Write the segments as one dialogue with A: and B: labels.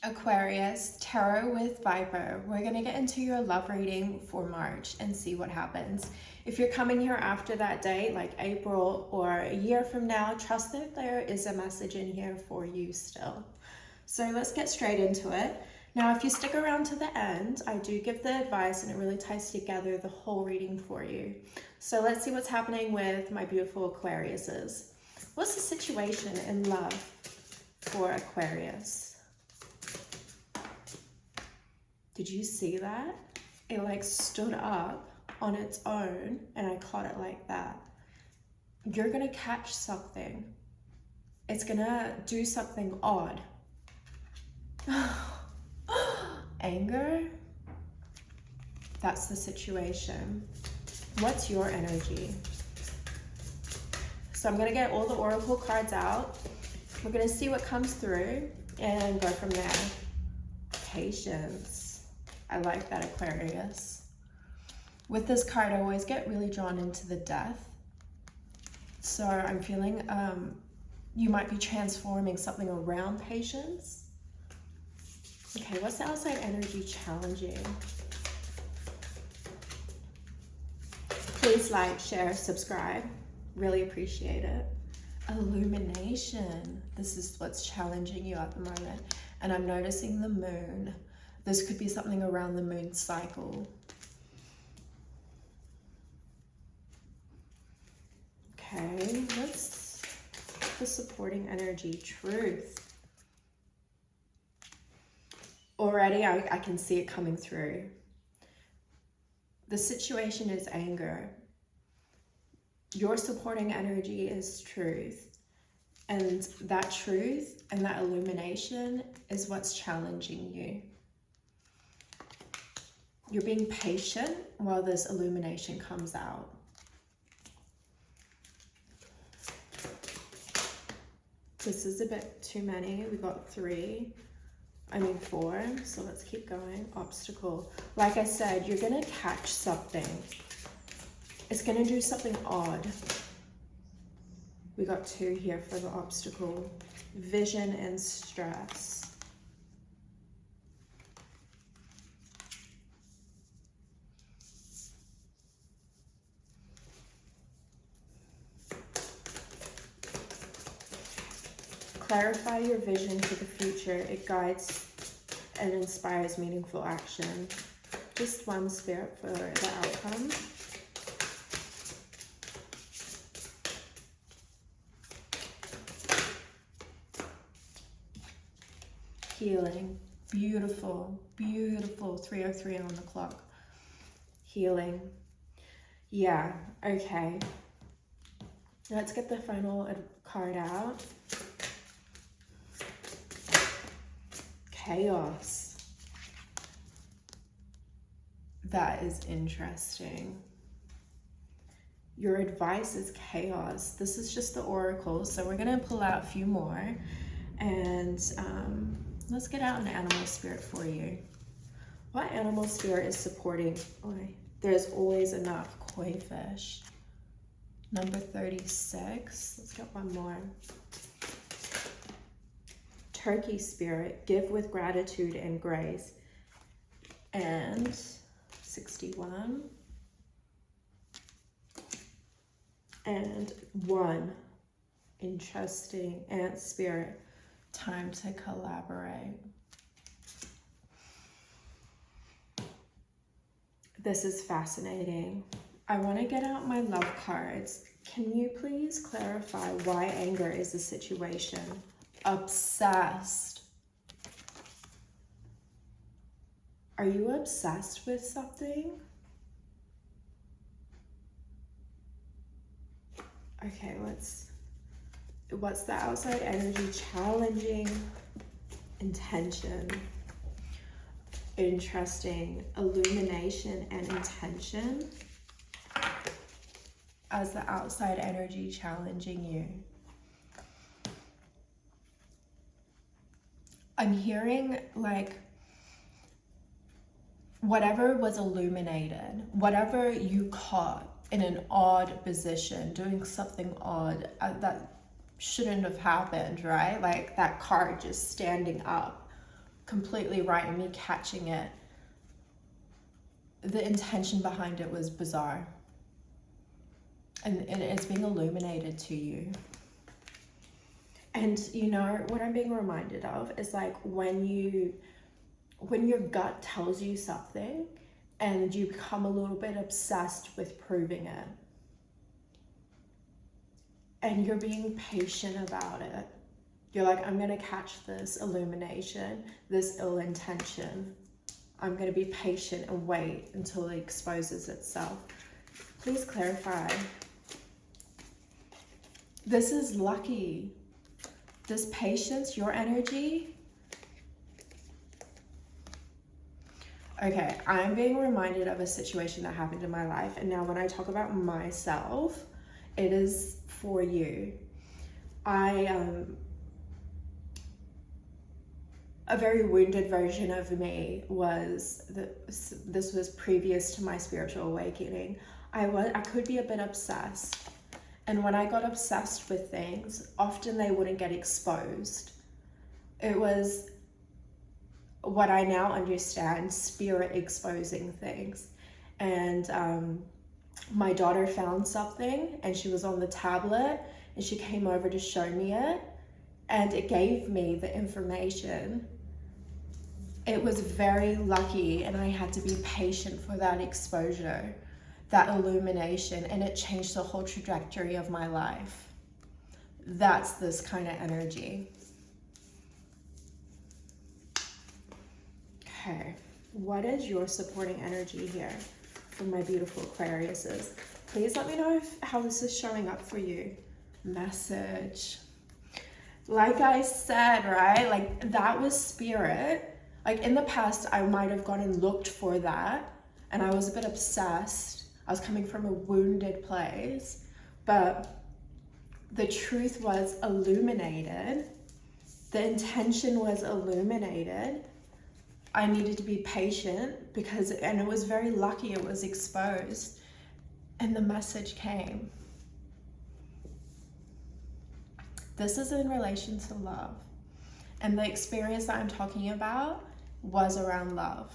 A: Aquarius, Tarot with Viper. We're going to get into your love reading for March and see what happens. If you're coming here after that date, like April or a year from now, trust that there is a message in here for you still. So let's get straight into it. Now, if you stick around to the end, I do give the advice and it really ties together the whole reading for you. So let's see what's happening with my beautiful Aquariuses. What's the situation in love for Aquarius? Did you see that? It like stood up on its own and I caught it like that. You're gonna catch something. It's gonna do something odd. Anger? That's the situation. What's your energy? So I'm gonna get all the oracle cards out. We're gonna see what comes through and go from there. Patience. I like that, Aquarius. With this card, I always get really drawn into the death. So I'm feeling you might be transforming something around patience. Okay, what's the outside energy challenging? Please like, share, subscribe. Really appreciate it. Illumination. This is what's challenging you at the moment. And I'm noticing the moon. This could be something around the moon cycle. Okay, what's the supporting energy? Truth. Already I can see it coming through. The situation is anger. Your supporting energy is truth. And that truth and that illumination is what's challenging you. You're being patient while this illumination comes out. This is a bit too many. We got 4. So let's keep going. Obstacle. Like I said, you're going to catch something. It's going to do something odd. We got 2 here for the obstacle. Vision and stress. Clarify your vision to the future. It guides and inspires meaningful action. Just one spirit for the outcome. Healing. Beautiful, beautiful. 3:03 on the clock. Healing. Yeah, okay. Let's get the final card out. Chaos. That is interesting. Your advice is chaos. This is just the oracle, so we're gonna pull out a few more, and let's get out an animal spirit for you. What animal spirit is supporting? Oh, there's always enough. Koi fish. Number 36. Let's get one more. Turkey spirit, give with gratitude and grace. And 61. And 1. Interesting. Ant spirit, time to collaborate. This is fascinating. I want to get out my love cards. Can you please clarify why anger is the situation? Obsessed. Are you obsessed with something? Okay, what's the outside energy challenging? Intention. Interesting. Illumination and intention as the outside energy challenging you. I'm hearing like whatever was illuminated, whatever you caught in an odd position, doing something odd that shouldn't have happened, right? Like that card just standing up, completely right and me catching it, the intention behind it was bizarre. And it's being illuminated to you. And you know, what I'm being reminded of is like when your gut tells you something and you become a little bit obsessed with proving it. And you're being patient about it. You're like, I'm gonna catch this illumination, this ill intention. I'm gonna be patient and wait until it exposes itself. Please clarify. This is lucky. This patience, your energy. Okay, I'm being reminded of a situation that happened in my life. And now when I talk about myself, it is for you. A very wounded version of me was, this was previous to my spiritual awakening. I could be a bit obsessed. And when I got obsessed with things, often they wouldn't get exposed. It was what I now understand, spirit exposing things. And my daughter found something and she was on the tablet and she came over to show me it, and it gave me the information. It was very lucky, and I had to be patient for that exposure, that illumination, and it changed the whole trajectory of my life. That's this kind of energy. Okay, what is your supporting energy here for my beautiful Aquariuses? Please let me know how this is showing up for you. Message. Like I said, right? Like that was spirit. Like in the past, I might have gone and looked for that, and I was a bit obsessed. I was coming from a wounded place, but the truth was illuminated. The intention was illuminated. I needed to be patient and it was very lucky it was exposed, and the message came. This is in relation to love. And the experience that I'm talking about was around love.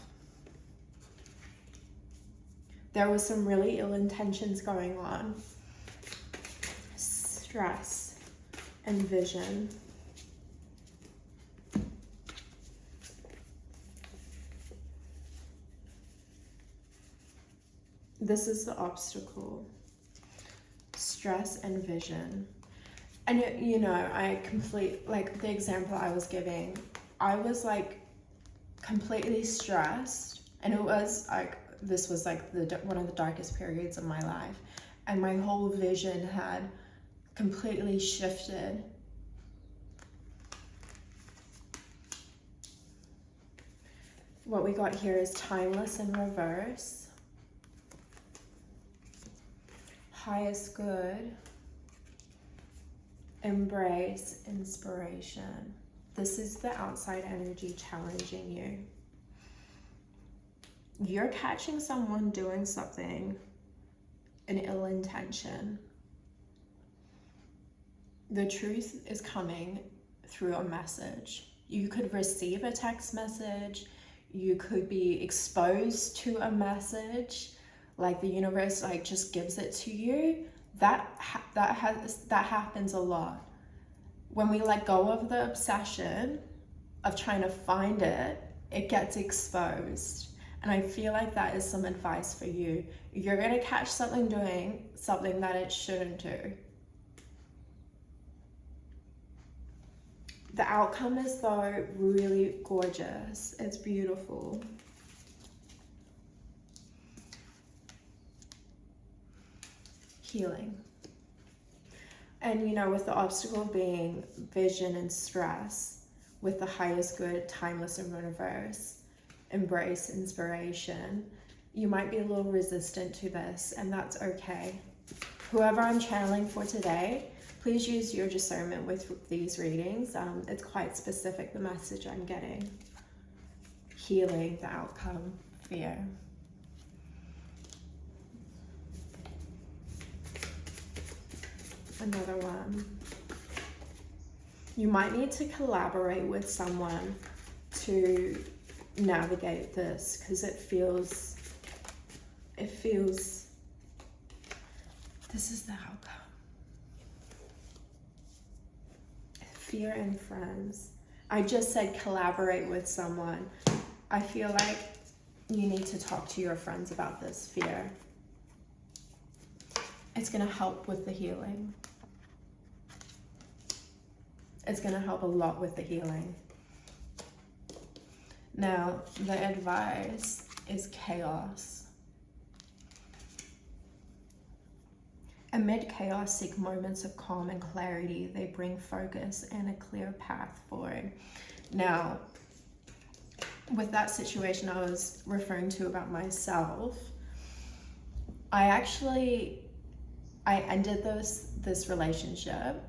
A: There was some really ill intentions going on. Stress and vision. This is the obstacle. Stress and vision. And you know, like the example I was giving, I was like completely stressed, and it was like, this was like one of the darkest periods of my life, and my whole vision had completely shifted. What we got here is timeless in reverse, highest good, embrace, inspiration. This is the outside energy challenging you. You're catching someone doing something in ill intention. The truth is coming through a message. You could receive a text message. You could be exposed to a message, like the universe like just gives it to you. That happens a lot. When we let go of the obsession of trying to find it, it gets exposed. And I feel like that is some advice for you. You're gonna catch something doing something that it shouldn't do. The outcome is though really gorgeous. It's beautiful. Healing. And you know, with the obstacle being vision and stress, with the highest good, timeless and reverse, embrace, inspiration, you might be a little resistant to this, and that's okay. Whoever I'm channeling for today, please use your discernment with these readings. It's quite specific, the message I'm getting. Healing, the outcome, fear. Another one. You might need to collaborate with someone to navigate this, because it feels, this is the outcome. Fear and friends. I just said collaborate with someone. I feel like you need to talk to your friends about this fear. It's going to help with the healing. It's going to help a lot with the healing. Now, the advice is chaos. Amid chaos, seek moments of calm and clarity. They bring focus and a clear path forward. Now, with that situation I was referring to about myself, I ended this relationship,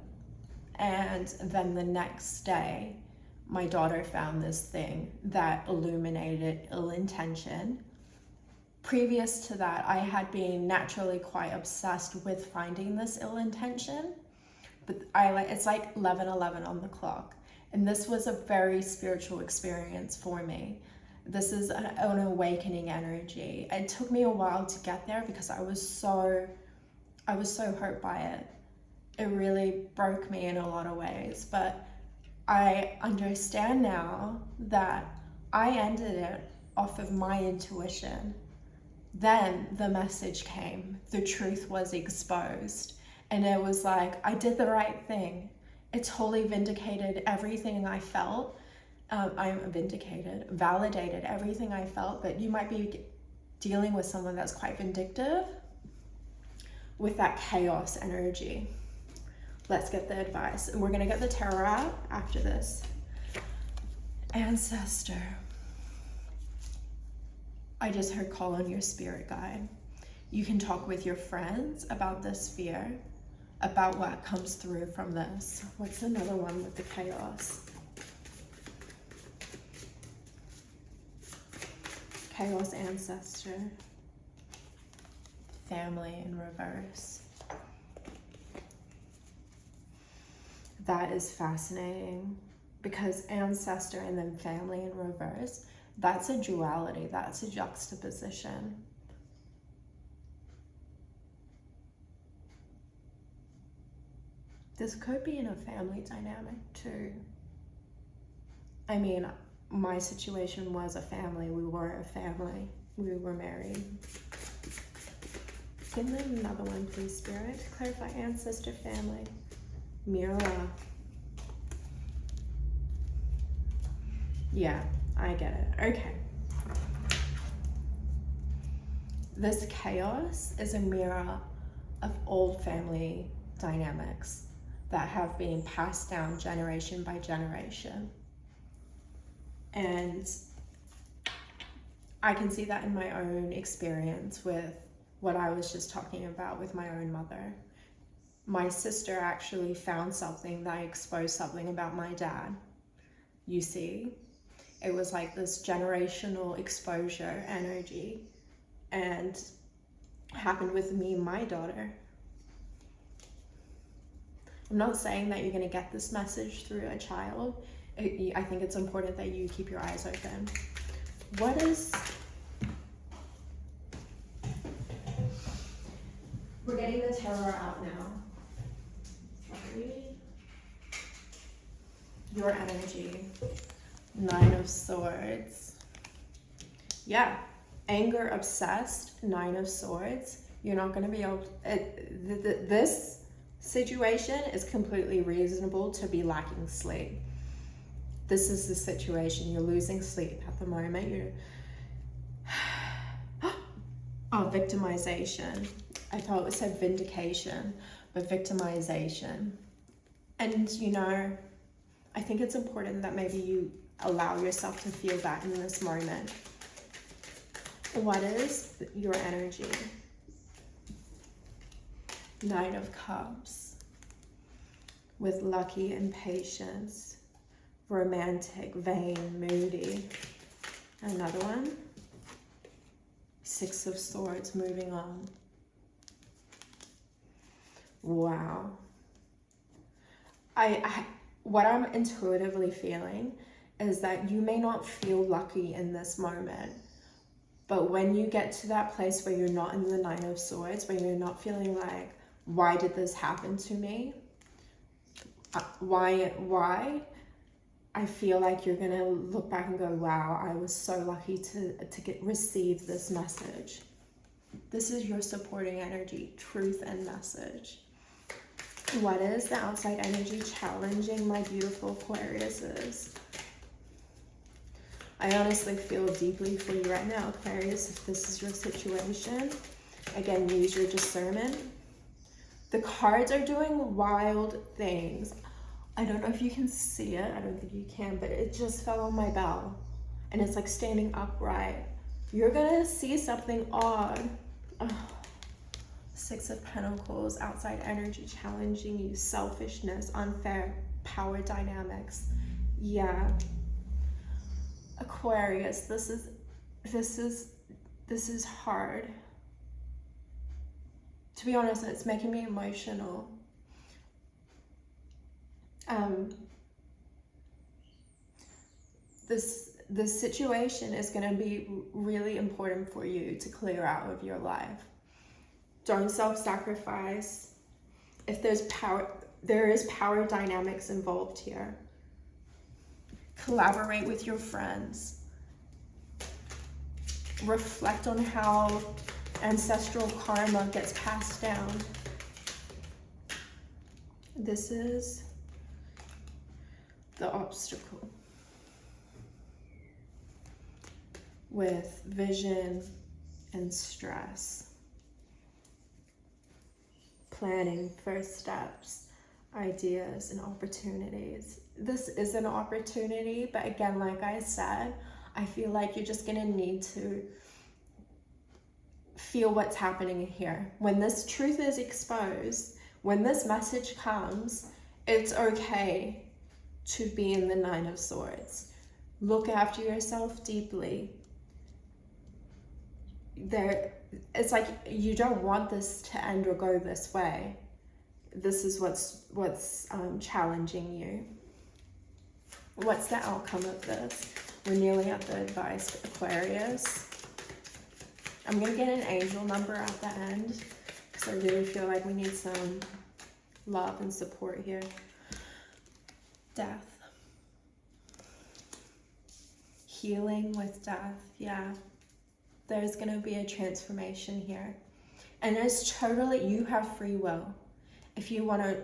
A: and then the next day, my daughter found this thing that illuminated ill intention. Previous to that, I had been naturally quite obsessed with finding this ill intention, but it's like 11:11 on the clock, and this was a very spiritual experience for me. This is an awakening energy. It took me a while to get there because I was so hurt by it. It really broke me in a lot of ways, but I understand now that I ended it off of my intuition. Then the message came, the truth was exposed, and it was like, I did the right thing. It totally vindicated everything I felt. I'm validated everything I felt, but you might be dealing with someone that's quite vindictive with that chaos energy. Let's get the advice, and we're gonna get the tarot out after this. Ancestor. I just heard call on your spirit guide. You can talk with your friends about this fear, about what comes through from this. What's another one with the chaos? Chaos ancestor. Family in reverse. That is fascinating, because ancestor and then family in reverse, that's a duality, that's a juxtaposition. This could be in a family dynamic too. I mean, my situation was a family. We were a family. We were married. Give me another one, please, Spirit. Clarify ancestor, family. Mirror. Yeah, I get it. Okay. This chaos is a mirror of old family dynamics that have been passed down generation by generation. And I can see that in my own experience with what I was just talking about with my own mother. My sister actually found something that exposed something about my dad. You see, it was like this generational exposure energy, and happened with me and my daughter. I'm not saying that you're going to get this message through a child. I think it's important that you keep your eyes open. What is... We're getting the tarot out now. Your energy. 9 of Swords. Yeah. Anger, obsessed. 9 of Swords. You're not going to be able to... This situation is completely reasonable to be lacking sleep. This is the situation. You're losing sleep at the moment. You're... Oh, victimization. I thought it said vindication, but victimization. And, you know, I think it's important that maybe you allow yourself to feel that in this moment. What is your energy? 9 of Cups. With lucky and patience. Romantic, vain, moody. Another one. 6 of Swords, moving on. Wow. What I'm intuitively feeling is that you may not feel lucky in this moment, but when you get to that place where you're not in the Nine of Swords, where you're not feeling like, why did this happen to me? Why? I feel like you're gonna look back and go, wow, I was so lucky to receive this message. This is your supporting energy, truth and message. What is the outside energy challenging my beautiful Aquariuses? I honestly feel deeply for you right now, Aquarius, if this is your situation. Again, use your discernment. The cards are doing wild things. I don't know if you can see it. I don't think you can, but it just fell on my bell. And it's like standing upright. You're gonna see something odd. Oh. Six of Pentacles, outside energy challenging you, selfishness, unfair power dynamics. Yeah. Aquarius, this is hard. To be honest, it's making me emotional. This situation is going to be really important for you to clear out of your life. Don't self-sacrifice. If there's power, there is power dynamics involved here. Collaborate with your friends. Reflect on how ancestral karma gets passed down. This is the obstacle. With vision and stress. Planning, first steps, ideas, and opportunities. This is an opportunity, but again, like I said, I feel like you're just gonna need to feel what's happening here. When this truth is exposed, when this message comes, it's okay to be in the Nine of Swords. Look after yourself deeply. It's like you don't want this to end or go this way. This is what's challenging you. What's the outcome of this? We're nearly at the advice, Aquarius. I'm gonna get an angel number at the end because I really feel like we need some love and support here. Death. Healing with death, yeah. There's going to be a transformation here. And it's totally, you have free will. If you want to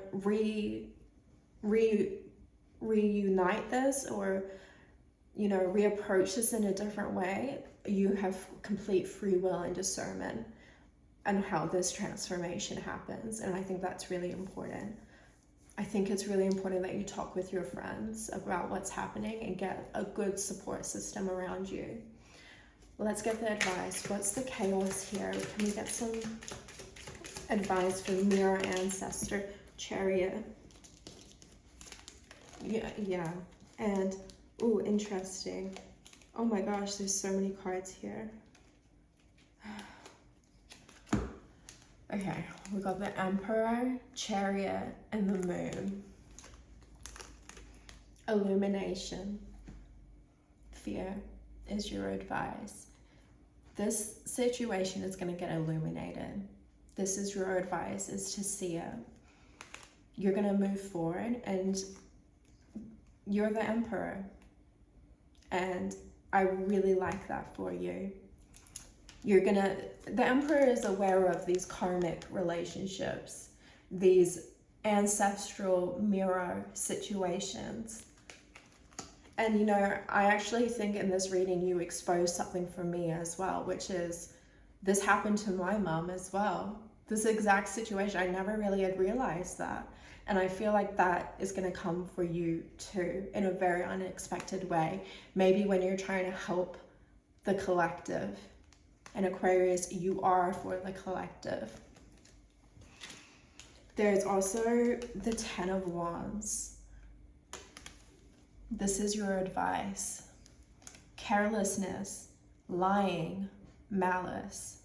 A: reunite this or, you know, reapproach this in a different way, you have complete free will and discernment on how this transformation happens. And I think that's really important. I think it's really important that you talk with your friends about what's happening and get a good support system around you. Let's get the advice. What's the chaos here? Can we get some advice from Mirror Ancestor, Chariot? Yeah. And, ooh, interesting. Oh my gosh, there's so many cards here. Okay, we got the Emperor, Chariot, and the Moon. Illumination. Fear is your advice. This situation is going to get illuminated. This is your advice, is to see it. You're going to move forward and you're the Emperor. And I really like that for you. The Emperor is aware of these karmic relationships, these ancestral mirror situations. And, you know, I actually think in this reading you exposed something for me as well, which is this happened to my mom as well. This exact situation, I never really had realized that. And I feel like that is going to come for you too in a very unexpected way. Maybe when you're trying to help the collective. And Aquarius, you are for the collective. There's also the Ten of Wands. This is your advice. Carelessness, lying, malice.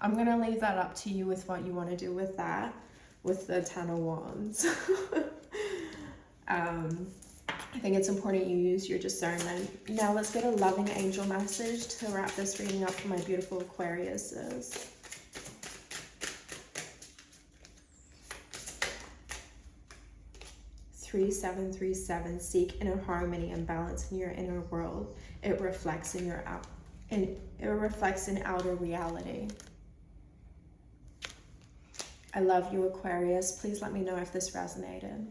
A: I'm going to leave that up to you with what you want to do with that, with the Ten of Wands. I think it's important you use your discernment. Now let's get a loving angel message to wrap this reading up for my beautiful Aquariuses. (3737). Seek inner harmony and balance in your inner world. It reflects in your outer reality. I love you, Aquarius. Please let me know if this resonated.